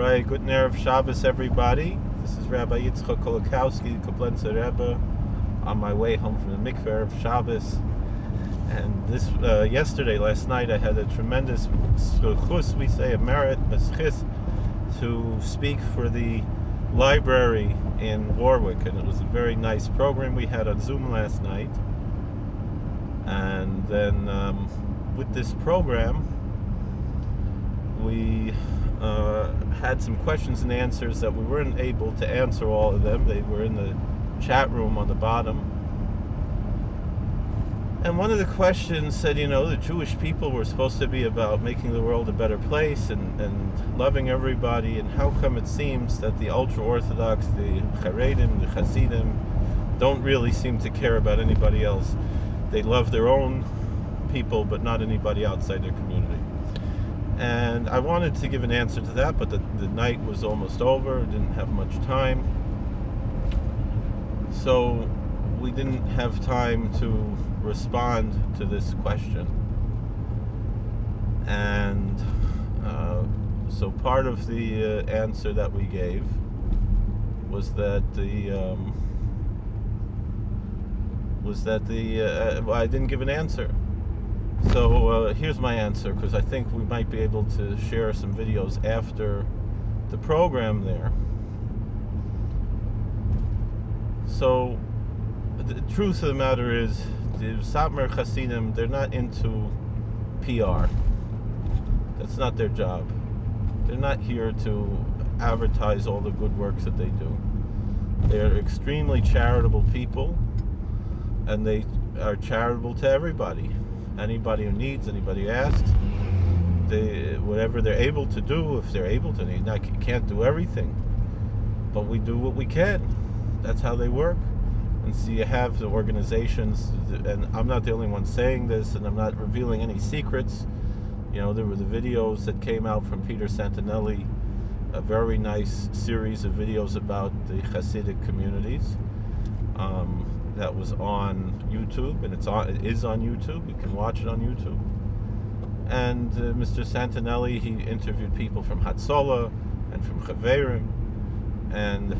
Right, good Erev Shabbos, everybody. This is Rabbi Yitzchak Kolakowski, Koblenzer Rebbe, on my way home from the mikveh of Shabbos. And last night, I had a tremendous schus, we say, a merit, a schis, to speak for the library in Warwick, and it was a very nice program we had on Zoom last night. And then with this program, we had some questions and answers that we weren't able to answer all of them. They were in the chat room on the bottom. And one of the questions said, the Jewish people were supposed to be about making the world a better place and loving everybody, and how come it seems that the ultra-Orthodox, the Haredim, the Hasidim, don't really seem to care about anybody else. They love their own people, but not anybody outside their community. And I wanted to give an answer to that, but the night was almost over. Didn't have much time. So we didn't have time to respond to this question. And so part of the answer that we gave was that I didn't give an answer. So here's my answer, because I think we might be able to share some videos after the program there. So the truth of the matter is, the Satmar Hasidim, they're not into PR. That's not their job. They're not here to advertise all the good works that they do. They're extremely charitable people, and they are charitable to everybody. Anybody who needs, anybody who asks, whatever they're able to do, if they're able to. They can't do everything, but we do what we can. That's how they work. And so you have the organizations, and I'm not the only one saying this, and I'm not revealing any secrets. There were the videos that came out from Peter Santinelli, a very nice series of videos about the Hasidic communities. That was on YouTube, and it is on YouTube. You can watch it on YouTube. And Mr. Santinelli, he interviewed people from Hatzolah and from Chaverim, and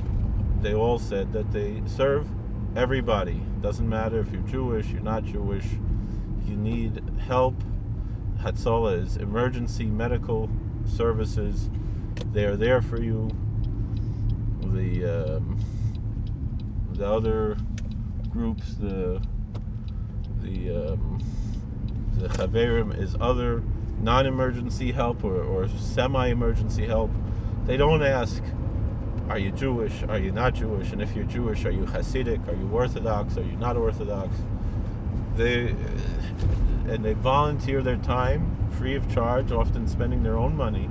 they all said that they serve everybody. Doesn't matter if you're Jewish, you're not Jewish, you need help. Hatzolah is emergency medical services. They're there for you. The other groups, the Chaverim is other non-emergency help or semi-emergency help. They don't ask, are you Jewish, are you not Jewish, and if you're Jewish, are you Hasidic, are you Orthodox, are you not Orthodox. They volunteer their time free of charge, often spending their own money,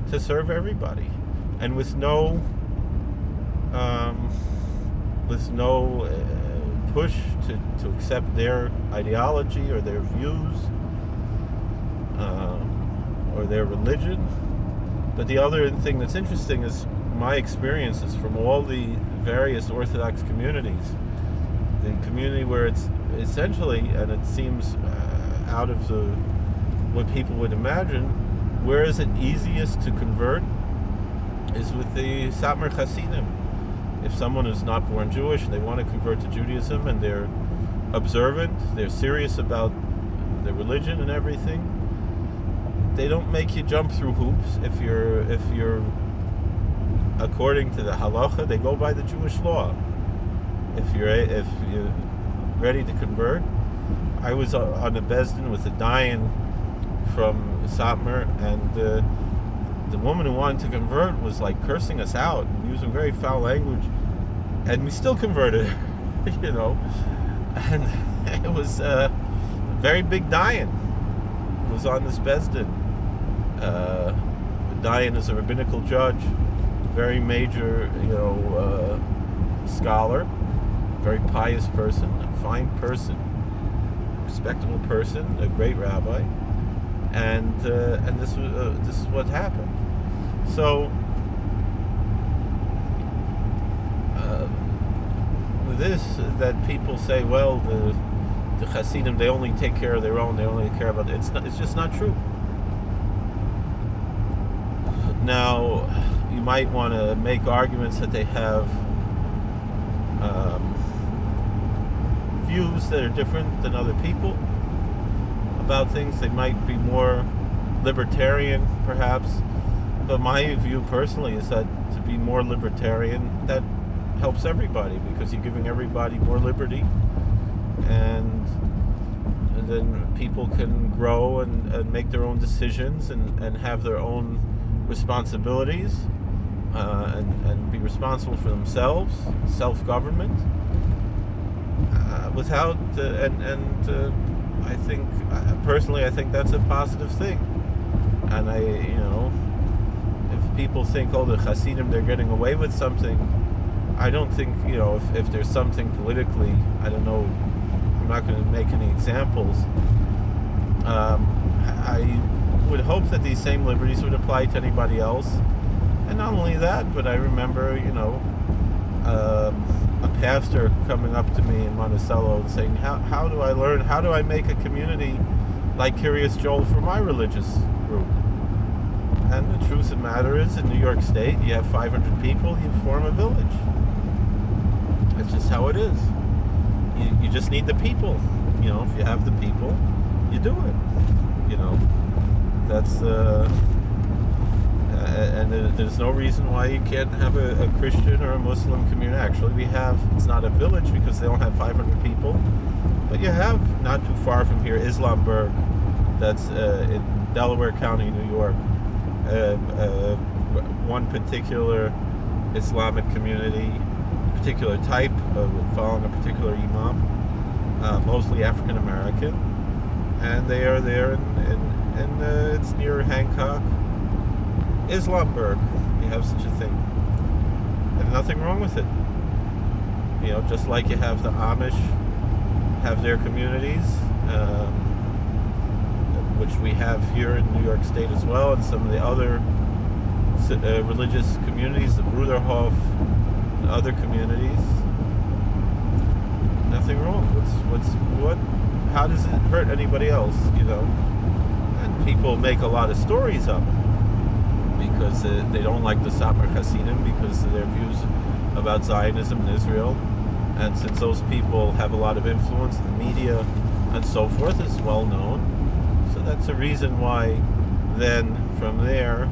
to serve everybody, and with no push to accept their ideology or their views or their religion. But the other thing that's interesting is my experiences from all the various Orthodox communities. The community where it's essentially, and it seems out of what people would imagine, where is it easiest to convert is with the Satmar Hasidim. If someone is not born Jewish and they want to convert to Judaism, and they're observant, they're serious about their religion and everything, they don't make you jump through hoops. If you're according to the halacha, they go by the Jewish law. If you're ready to convert, I was on a Bezdin with a Dayan from Satmar, and the woman who wanted to convert was like cursing us out and using very foul language, and we still converted her, and it was a very big Dayan. It was on this Bezdin. Dayan is a rabbinical judge, very major, scholar, very pious person, a fine person, respectable person, a great rabbi, and this is what happened. So this, that people say, well, the Hasidim, they only take care of their own, they only care about it. It's just not true. Now, you might want to make arguments that they have views that are different than other people about things. They might be more libertarian, perhaps. But my view personally is that to be more libertarian, that helps everybody, because you're giving everybody more liberty, and then people can grow and make their own decisions and have their own responsibilities, and be responsible for themselves, self-government, without I think personally I think that's a positive thing. And if people think, oh, the Hasidim, they're getting away with something, I don't think, if there's something politically, I don't know, I'm not going to make any examples. I would hope that these same liberties would apply to anybody else. And not only that, but I remember, a pastor coming up to me in Monticello and saying, how do I make a community like Kiryas Joel for my religious group? And the truth of the matter is, in New York State, you have 500 people, you form a village. It's just how it is. You just need the people. If you have the people, you do it. That's and there's no reason why you can't have a Christian or a Muslim community. Actually, it's not a village because they don't have 500 people, but you have, not too far from here, Islamburg, that's in Delaware County, New York. One particular Islamic community, particular type, following a particular imam, mostly African American, and they are there in it's near Hancock, Islamburg. You have such a thing, and nothing wrong with it. Just like you have the Amish have their communities, which we have here in New York State as well, and some of the other religious communities, the Bruderhof, and other communities. Nothing wrong. How does it hurt anybody else? And people make a lot of stories up because they don't like the Satmar Hasidim because of their views about Zionism in Israel, and since those people have a lot of influence in the media and so forth, it's well known. So that's a reason why then from there,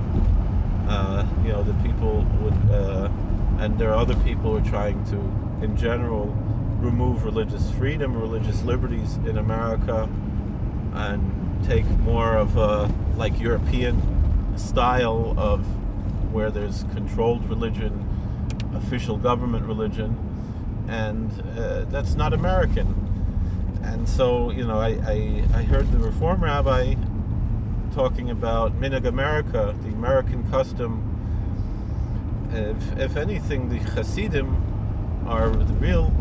the people would, and there are other people who are trying to, in general, remove religious freedom, religious liberties in America, and take more of a like European style of where there's controlled religion, official government religion, and that's not American. And so, I heard the Reform rabbi talking about Minhag America, the American custom. If anything, the Hasidim are the real.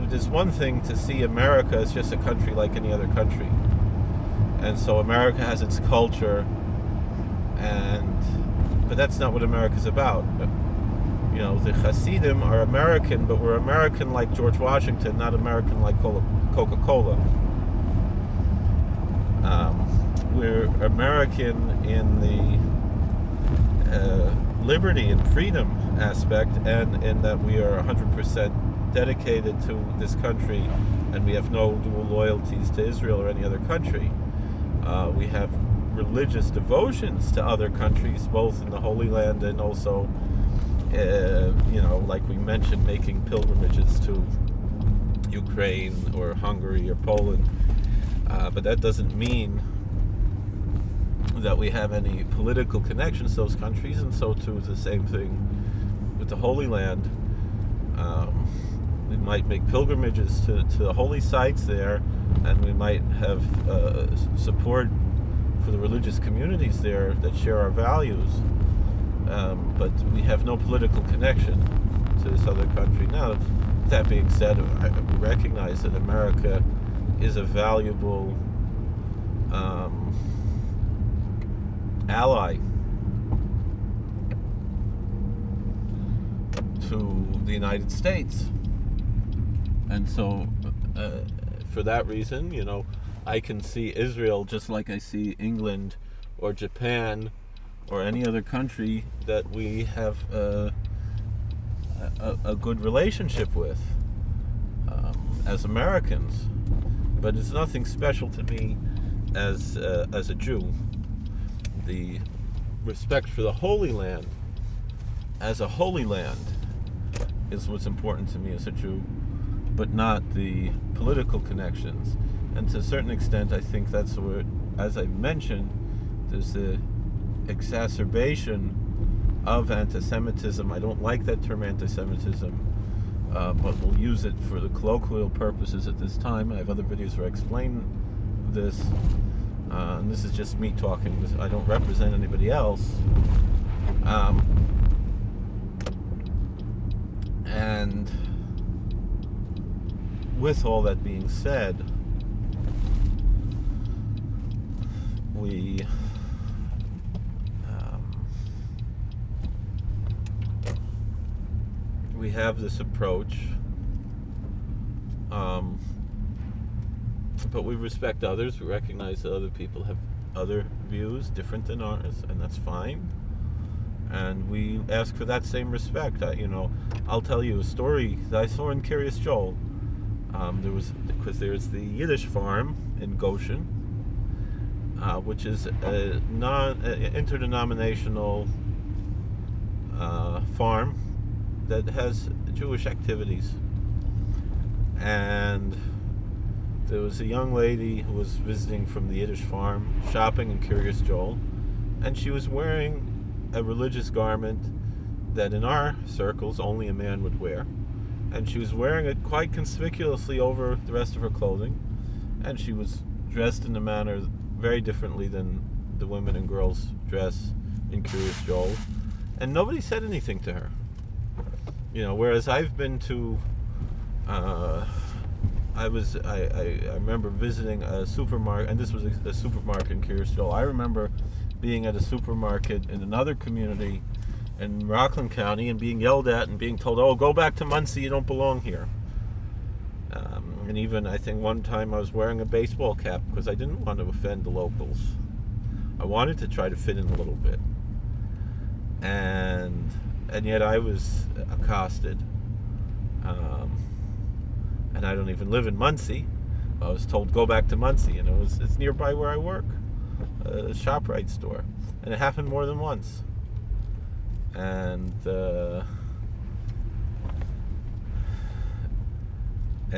There's one thing to see America as just a country like any other country, and so America has its culture, but that's not what America's about. The Hasidim are American, but we're American like George Washington, not American like Coca-Cola. We're American in the liberty and freedom aspect, and in that we are 100% dedicated to this country, and we have no dual loyalties to Israel or any other country. We have religious devotions to other countries, both in the Holy Land and also, like we mentioned, making pilgrimages to Ukraine or Hungary or Poland. But that doesn't mean that we have any political connections to those countries, and so too is the same thing with the Holy Land. We might make pilgrimages to the holy sites there, and we might have support for the religious communities there that share our values, but we have no political connection to this other country. Now, that being said, I recognize that America is a valuable ally to the United States, and so for that reason, I can see Israel just like I see England or Japan or any other country that we have a good relationship with as Americans. But it's nothing special to me as a Jew. The respect for the Holy Land as a holy land is what's important to me as a Jew, but not the political connections. And to a certain extent, I think that's what, as I mentioned, there's the exacerbation of anti-Semitism. I don't like that term anti-Semitism, but we'll use it for the colloquial purposes at this time. I have other videos where I explain this, and this is just me talking. I don't represent anybody else. And with all that being said, we have this approach, but we respect others. We recognize that other people have other views different than ours, and that's fine. And we ask for that same respect. I'll tell you a story that I saw in Kiryas Joel. Because there's the Yiddish farm in Goshen, which is a interdenominational farm that has Jewish activities. And there was a young lady who was visiting from the Yiddish farm, shopping in Kiryas Joel, and she was wearing a religious garment that in our circles only a man would wear. And she was wearing it quite conspicuously over the rest of her clothing, and she was dressed in a manner very differently than the women and girls dress in Kiryas Joel, and nobody said anything to her. Whereas I've been to, I remember visiting a supermarket, and this was a supermarket in Kiryas Joel. I remember being at a supermarket in another community in Rockland County and being yelled at and being told, "Oh, go back to Muncie, you don't belong here." And even I think one time I was wearing a baseball cap because I didn't want to offend the locals. I wanted to try to fit in a little bit, and yet I was accosted. And I don't even live in Muncie. I was told, "Go back to Muncie," and it's nearby where I work, a ShopRite store, and it happened more than once. And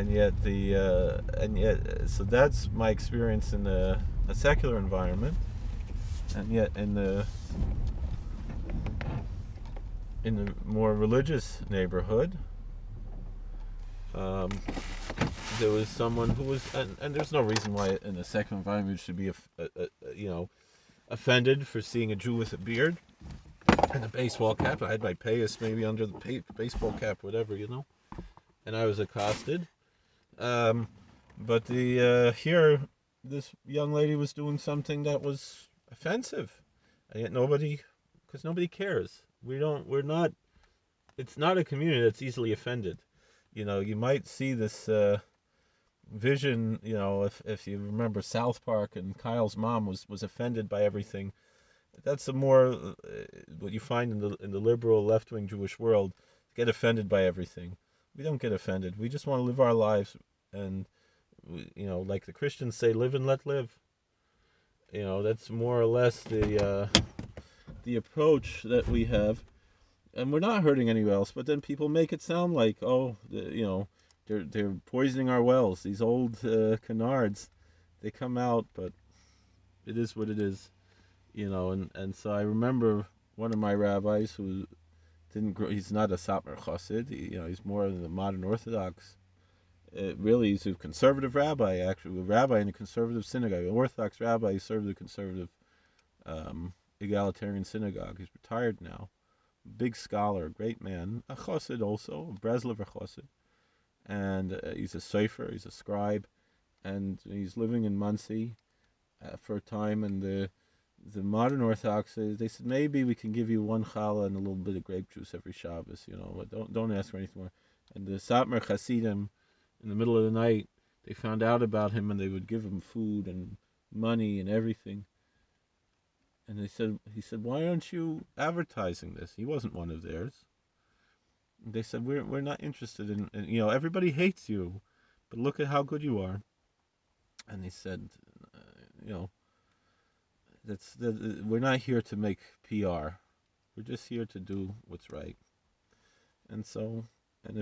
yet so that's my experience in a secular environment, and yet in the more religious neighborhood, there was someone who was, and there's no reason why in a secular environment you should be offended for seeing a Jew with a beard and a baseball cap. I had my payas maybe under the baseball cap, whatever, and I was accosted. But here, this young lady was doing something that was offensive, and yet because nobody cares. We're not. It's not a community that's easily offended. You might see this vision. If you remember South Park, and Kyle's mom was offended by everything. That's what you find in the liberal left-wing Jewish world. Get offended by everything. We don't get offended. We just want to live our lives, and like the Christians say, live and let live. That's more or less the approach that we have, and we're not hurting anyone else. But then people make it sound like, they're poisoning our wells. These old canards, they come out, but it is what it is. And so I remember one of my rabbis who didn't grow, he's not a Satmar Chassid, he's more of the modern Orthodox. Really, he's a conservative rabbi, actually, a rabbi in a conservative synagogue, an Orthodox rabbi. He served the conservative egalitarian synagogue. He's retired now. Big scholar, great man, a Chassid also, a Breslover Chassid. And he's a sefer, he's a scribe, and he's living in Muncie for a time, and the modern Orthodox, they said, maybe we can give you one challah and a little bit of grape juice every Shabbos, but don't ask for anything more. And the Satmar Hasidim, in the middle of the night, they found out about him, and they would give him food and money and everything. And he said, why aren't you advertising this? He wasn't one of theirs. And they said, we're not interested in, everybody hates you, but look at how good you are. And he said, uh, you know, we're not here to make PR. We're just here to do what's right. And so, and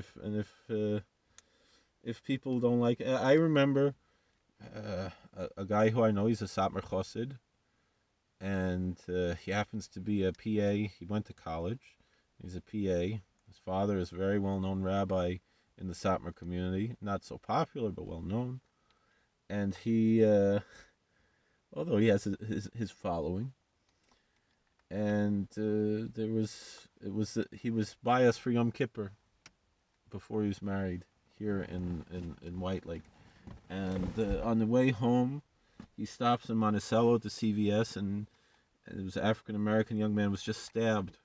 if people don't like, I remember a guy who I know. He's a Satmar Chassid, and he happens to be a PA. He went to college. He's a PA. His father is a very well-known rabbi in the Satmar community. Not so popular, but well-known. And he, although he has his following, and he was by us for Yom Kippur before he was married here in White Lake. And on the way home, he stops in Monticello at the CVS, and it was an African American young man was just stabbed,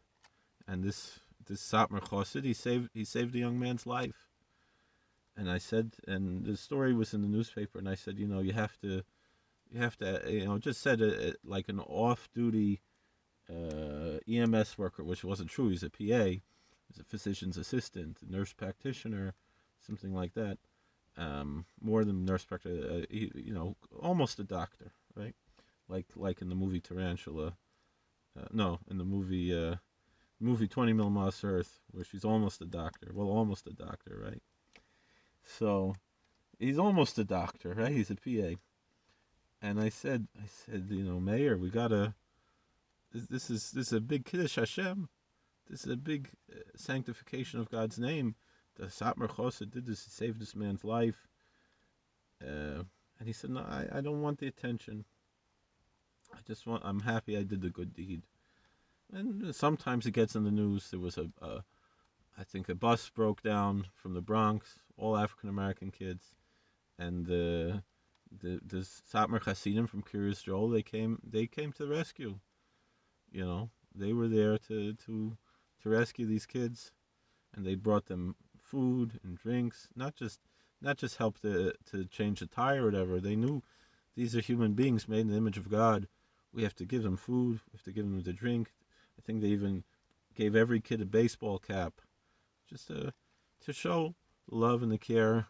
and this Satmar Chassid, he saved the young man's life. And I said, and the story was in the newspaper, and I said, you have to, just said it like an off-duty EMS worker, which wasn't true. He's a PA, he's a physician's assistant, a nurse practitioner, something like that. More than nurse practitioner, almost a doctor, right? Like in the movie Tarantula. No, in the movie 20 Mil Moss Earth, where she's almost a doctor. Well, almost a doctor, right? So he's almost a doctor, right? He's a PA. And I said, Mayor, we gotta. This is a big Kiddush Hashem. This is a big sanctification of God's name. The Satmar Chassid did this. He saved this man's life. And he said, no, I don't want the attention. I'm happy I did the good deed. And sometimes it gets in the news. There was I think a bus broke down from the Bronx, all African American kids, and the Satmar Hasidim from Kiryas Joel, they came to the rescue. They were there to rescue these kids, and they brought them food and drinks, not just help to change the tire or whatever. They knew these are human beings made in the image of God. We have to give them food. We have to give them the drink. I think they even gave every kid a baseball cap, just to show the love and the care.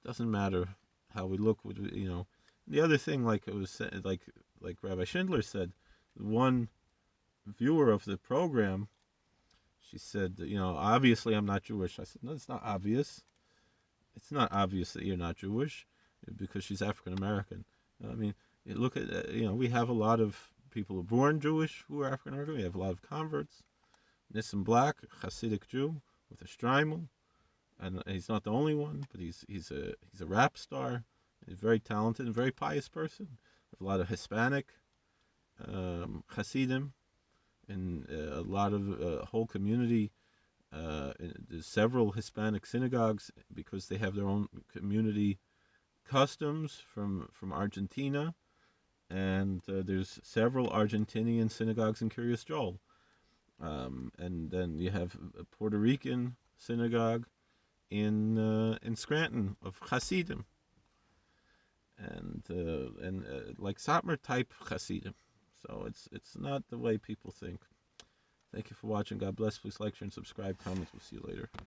Doesn't matter how we look. The other thing, like it was like Rabbi Schindler said, one viewer of the program, she said, obviously I'm not Jewish. I said, no, it's not obvious. It's not obvious that you're not Jewish because she's African American. I mean, look at, we have a lot of people who are born Jewish who are African American. We have a lot of converts. Nissim Black, Hasidic Jew with a Streimel, and he's not the only one, but he's a rap star. He's a very talented and very pious person. We have a lot of Hispanic Hasidim, and a lot of whole community. There's several Hispanic synagogues because they have their own community customs from Argentina, and there's several Argentinian synagogues in Kiryas Joel. And then you have a Puerto Rican synagogue in Scranton of Hasidim, and like Satmar type Hasidim. So it's not the way people think. Thank you for watching. God bless. Please like, share, and subscribe. Comments. We'll see you later.